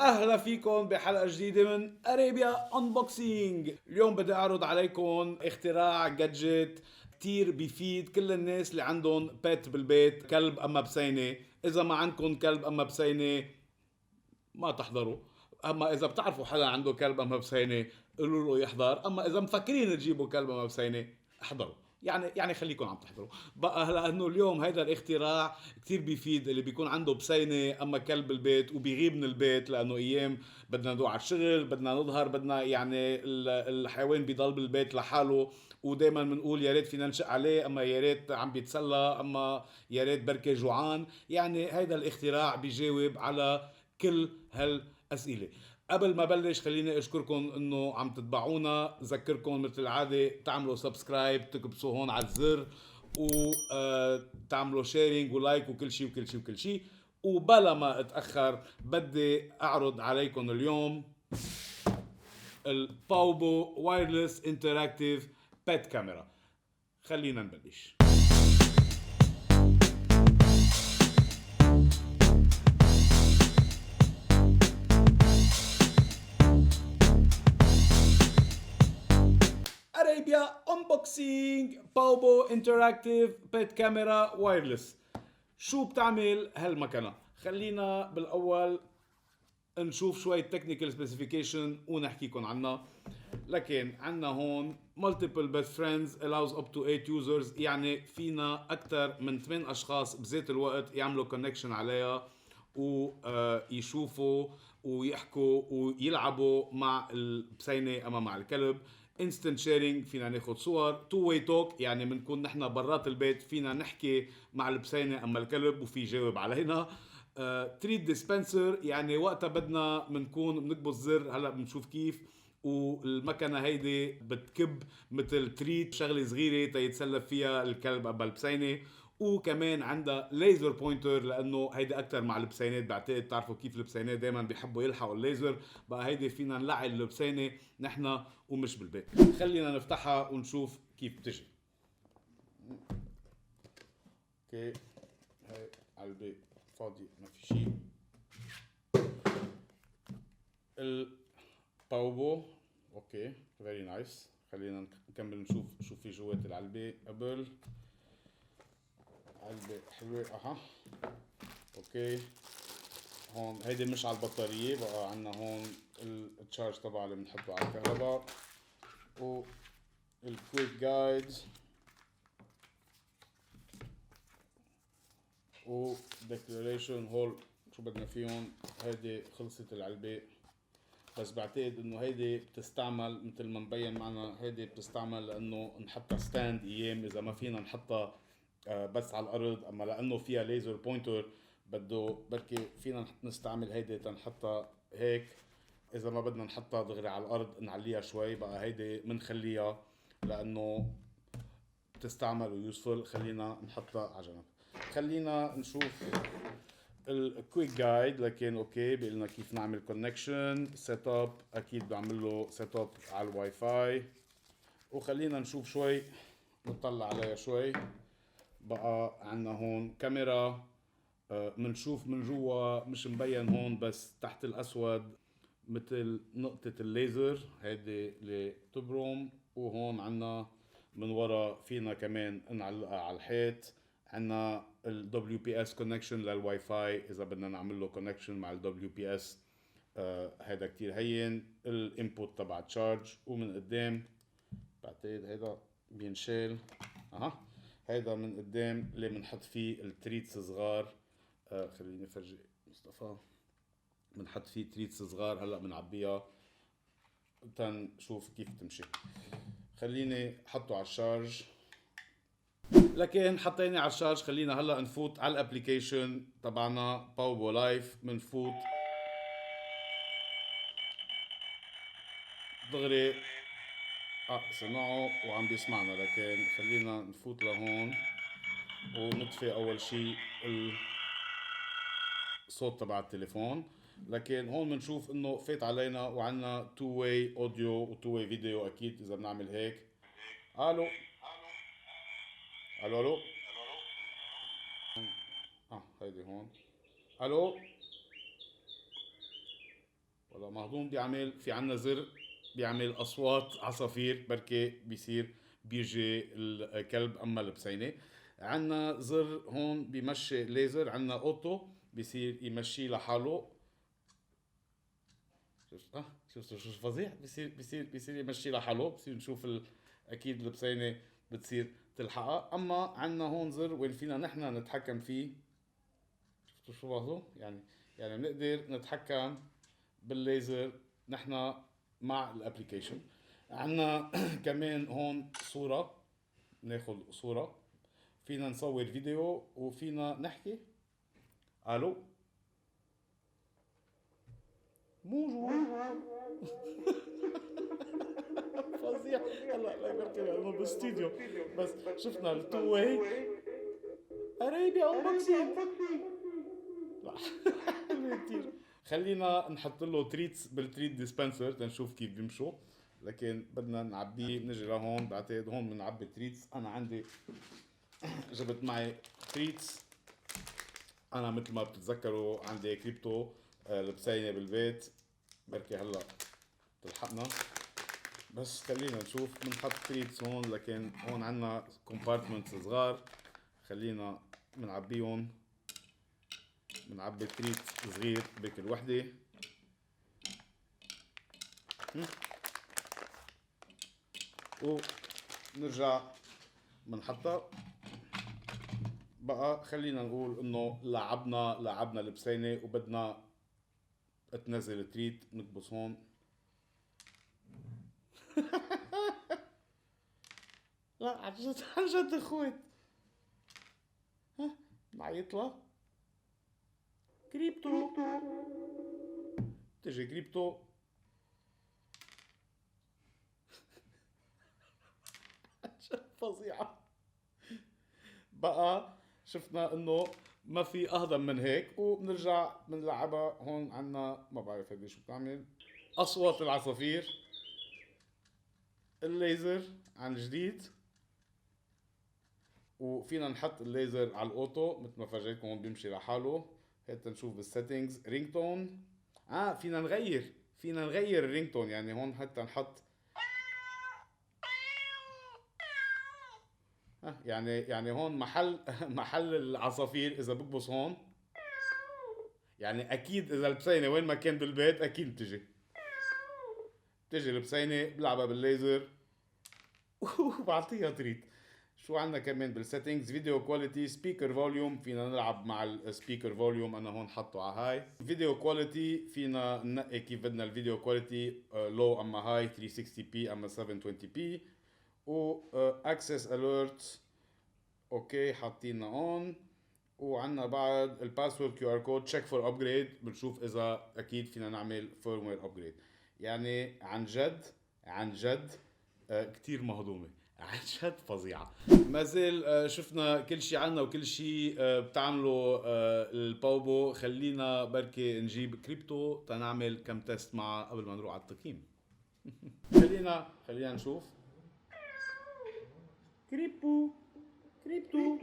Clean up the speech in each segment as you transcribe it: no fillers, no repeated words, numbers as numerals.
اهلا فيكم بحلقه جديده من اريبيا انبوكسينج. اليوم بدي اعرض عليكم اختراع جادجت كتير بيفيد كل الناس اللي عندهم بيت بالبيت، كلب اما بسينه. اذا ما عندكم كلب اما بسينه ما تحضروا، اما اذا بتعرفوا حدا عنده كلب اما بسينه قولوا له يحضر، اما اذا مفكرين تجيبوا كلب اما بسينه احضروا. يعني خليكم عم تحضروا بقى، لانه اليوم هيدا الاختراع كتير بيفيد اللي بيكون عنده بسينه اما كلب بالبيت وبيغيب من البيت، لانه ايام بدنا ندوع على الشغل، بدنا نظهر، بدنا يعني الحيوان بيضل بالبيت لحاله، ودائما بنقول يا ريت فينا نشق عليه، اما يا ريت عم بيتسلى، اما يا ريت بركي جوعان. يعني هيدا الاختراع بيجاوب على كل هالاسئله. قبل ما بلش خليني اشكركم انه عم تتبعونا، ذكركم مثل العاده تعملوا سبسكرايب، تكبسوا هون على الزر، وتعملوا شيرينج ولايك وكل شيء وكل شيء وكل شيء. وبلا ما اتاخر بدي اعرض عليكم اليوم الباوبو وايرلس انتراكتيف بيت كاميرا. خلينا نبلش. اريبيا انبوكسينج باوبو انتراكتيف بيت كاميرا وايرلس. شو بتعمل هالمكنه؟ خلينا بالاول نشوف شوية تكنيكال سبيسيفيكيشن ونحكيكم عنها. لكن عنا هون multiple best friends allows up to 8 users، يعني فينا أكثر من 8 أشخاص بذات الوقت يعملوا كونكشن عليها ويشوفوا ويحكوا ويلعبوا مع البسينة أما مع الكلب. instant sharing، فينا ناخد صور. two way talk، يعني بنكون نحن برات البيت فينا نحكي مع البسينة أما الكلب وفي يجاوب علينا. تريد ديسبنسر، يعني وقتها بدنا بنكون بنكبس زر، هلا بنشوف كيف. والمكنه هيدي بتكب مثل تريت، شغله صغيره تيتسلى فيها الكلب قبل البسينه. وكمان عندها ليزر بوينتر، لانه هيدي اكثر مع البسينات، بعتقد تعرفوا كيف البسينات دائما بيحبوا يلحقوا الليزر، بقى هيدي فينا نلعب البسينه نحن ومش بالبيت. خلينا نفتحها ونشوف كيف بتجي. اوكي، هاي علبة فاضي ما في شيء. الباوبو اوكي فيري نايس. خلينا نكمل نشوف شو في جوات العلبة. قبل علبة حلوة اها. اوكي، هون هيدي مش على البطارية، بقى عنا هون التشارج تبع اللي بنحطه على الكهرباء، والكويك جايد، وديكلاريشن هول شو بدنا فيهم. هيدي خلصت العلبة، بس بعتقد انه هيدي بتستعمل مثل ما مبين معنا، هيدي بتستعمل لانه نحطها ستاند ايام اذا ما فينا نحطها بس على الارض، اما لانه فيها ليزر بوينتر بده بركي فينا نستعمل هيدي تنحطها هيك. اذا ما بدنا نحطها دغري على الارض نعليها شوي، بقى هيدي منخليها لانه بتستعمل ويوسفل. خلينا نحطها على جنب. خلينا نشوف الكويك جايد. لكن اوكي بيقلنا كيف نعمل كونكشن سيت اب، اكيد بعمل له سيت اب على الواي فاي. وخلينا نشوف شوي، نطلع عليها شوي. بقى عنا هون كاميرا، منشوف من جوا مش مبين هون بس تحت الاسود مثل نقطة الليزر هيدي اللي تبرم. وهون عنا من ورا فينا كمان نعلقها على الحيط. عنا ال WPS connection للواي فاي اذا بدنا نعمل له connection مع ال WPS. هيدا كتير هين. الانبوت تبع تشارج. ومن قدام بعتقد هيدا بينشال اها، هيدا من قدام اللي بنحط فيه التريتس صغار. خليني افرجي مصطفى. بنحط فيه تريتس صغار، هلا بنعبيها تنشوف كيف تمشي. خليني حطه على الشارج. لكن حطيني على الشارج، خلينا هلا نفوت على الابليكيشن تبعنا باوبو لايف. بنفوت دغري سمعوا وعم بيسمعنا، لكن خلينا نفوت لهون ونطفي اول شيء الصوت تبع التليفون. لكن هون بنشوف انه فات علينا وعنا تو واي اوديو وتو واي فيديو، اكيد اذا بنعمل هيك. الو الو الو. هيدي هون. الو هلا مهضوم بيعمل في عنا زر بيعمل اصوات عصافير بركي بيصير بيجي الكلب اما البسينه. عنا زر هون بيمشي ليزر، عنا اوتو بيصير يمشي لحاله. شفت شفت شو فظيع، بيصير يمشي لحاله، بصير نشوف اكيد البسينه بتصير تلحقها. اما عنا هون زر وين فينا نحن نتحكم فيه. شفتوا شو بعضه يعني بنقدر نتحكم بالليزر نحن مع الابليكيشن. عنا كمان هون صورة، ناخد صورة، فينا نصور فيديو وفينا نحكي. الو بونجور. فظيع. هلا بركي لانه بالاستديو بس شفنا التو واي قرايبي انبوكسينج. لا حلوة كتير. خلينا نحط له تريتس بالتريت ديسبنسر تنشوف كيف بيمشوا، لكن بدنا نعبيه. نجي لهون، بعتقد هون بنعبي تريتس. انا عندي جبت معي تريتس. انا مثل ما بتتذكروا عندي كريبتو البسينه بالبيت، بركي هلا تلحقنا. بس خلينا نشوف. بنحط تريتس هون، لكن هون عنا كومبارتمنتس صغار، خلينا بنعبيهم. بنعبي تريت صغير بكل وحده. ونرجع بنحطها. بقى خلينا نقول انه لعبنا البسينه وبدنا تنزل تريت. نكبس هون. لا عن جد عن جد اخوات. ها معي يطلع كريبتو. تجي كريبتو. فظيعة. بقى شفنا انه ما في اهضم من هيك، وبنرجع بنلعبها. هون عنا ما بعرف هيدي شو بتعمل، اصوات العصافير، الليزر عن جديد. وفينا نحط الليزر على الاوتو مثل ما فرجيتكم هون بيمشي لحاله. هيك نشوف بالسيتنجز رينج تون. فينا نغير الرينج تون، يعني هون حتى نحط يعني هون محل محل العصافير اذا بكبس هون. يعني اكيد اذا البسينه وين ما كان بالبيت اكيد بتجي البسينه بلعبها بالليزر وبعطيها تريت. شو عندنا كمان بالسيتنجز؟ فيديو كواليتي، سبيكر فوليوم، فينا نلعب مع السبيكر فوليوم. انا هون حطه على هاي. فيديو كواليتي فينا ننقي كيف بدنا الفيديو كواليتي، لو اما هاي، 360 بي اما 720 بي. و اكسس اليرت اوكي حاطينها اون. وعندنا بعد الباسورد كيو ار كود تشيك فور ابجريد، بنشوف اذا اكيد فينا نعمل فيرموير ابجريد. يعني عن جد كتير مهضومه، عن جد فظيعه. ما زال شفنا كل شيء عنا وكل شيء بتعمله الباوبو. خلينا بركي نجيب كريبتو تنعمل كم تيست معه قبل ما نروح على التقييم. خلينا نشوف. كريبتو كريبتو.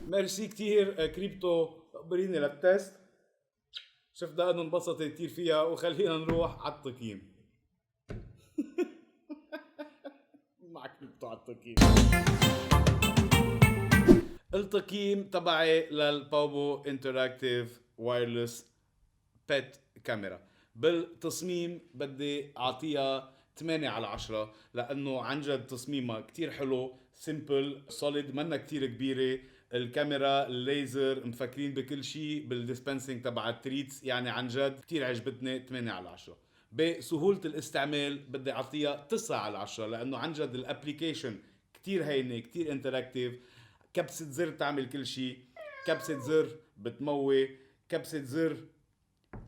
ميرسي كتير كريبتو، بريني للتست. شفنا انه انبسطت كتير فيها، وخلينا نروح على التقييم. مع كريبتو على التقييم. التقييم تبعي للباوبو انتراكتيف وايرلس بيت كاميرا. بالتصميم بدي اعطيها 8/10، لانه عن جد تصميمها كتير حلو، سيمبل، سوليد، منا كتير كبيرة. الكاميرا، الليزر، مفكرين بكل شيء بالديسبنسينج تبع التريتس. يعني عن جد كتير عجبتني، 8/10. بسهولة الاستعمال بدي اعطيها 9/10 لانه عن جد الابليكيشن كتير هينة، كتير انتراكتيف. كبسة زر تعمل كل شيء، كبسة زر بتموي، كبسة زر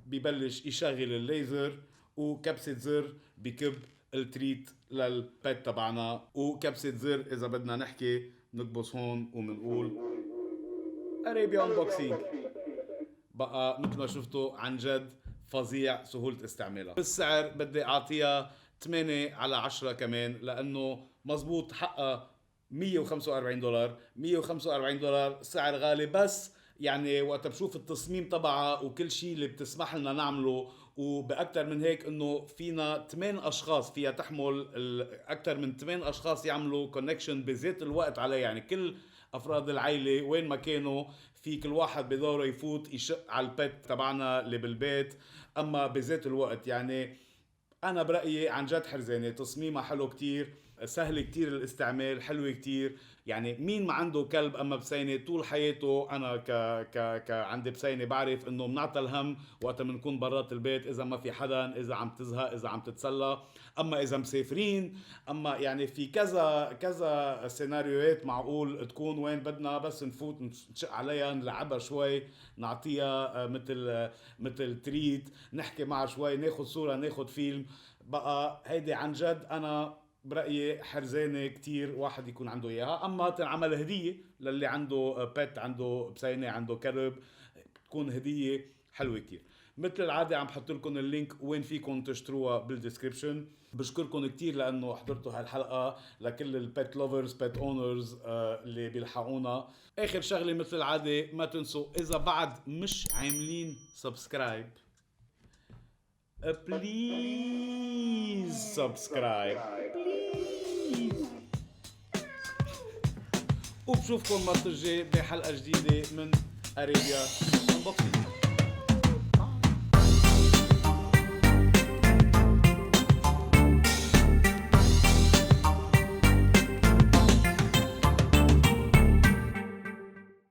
ببلش يشغل الليزر، وكبسة زر بكب التريت للبيت تبعنا، وكبسة زر اذا بدنا نحكي نكبس هون ومنقول اريبيا انبوكسينج. بقى مثل ما شفتوا عن جد فظيع سهولة استعمالها. بالسعر بدي اعطيها 8/10 كمان، لانه مزبوط حقها $145. $145 سعر غالي، بس يعني وقت بشوف التصميم تبعها وكل شيء اللي بتسمح لنا نعمله، وبأكثر من هيك انه فينا 8 اشخاص، فيها تحمل اكثر من 8 اشخاص يعملوا كونكشن بذات الوقت عليه. يعني كل افراد العائله وين ما كانوا، في كل واحد بدوره يفوت يشق على البيت تبعنا اللي بالبيت، اما بذات الوقت. يعني انا برايي عن جد حرزانه، تصميمها حلو كتير، سهل كتير الاستعمال، حلو كتير. يعني مين ما عنده كلب اما بسينه طول حياته، انا عندي بسينه بعرف انه بنعطى الهم وقت بنكون برات البيت، اذا ما في حدا، اذا عم تزهق، اذا عم تتسلى، اما اذا مسافرين، اما يعني في كذا سيناريوهات معقول تكون وين بدنا بس نفوت نشق عليها، نلعبها شوي، نعطيها مثل تريت، نحكي معها شوي، ناخد صورة، ناخد فيلم. بقى هيدي عن جد انا برأيي حرزانة كتير واحد يكون عنده اياها. اما تنعمل هدية للي عنده بيت، عنده بسينة، عنده كلب، تكون هدية حلوة كتير. مثل العادة عم بحط لكم اللينك وين فيكم تشتروها بالديسكريبشن. بشكركم كتير لانه حضرتوا هالحلقة، لكل البيت لوفرز، بيت اونرز اللي بيلحقونا. اخر شغلة مثل العادة، ما تنسوا اذا بعد مش عاملين سبسكرايب، بليز سبسكرايب بليز. وبشوفكم مرة الجاي بحلقة جديدة من اريبيا انبوكسينج.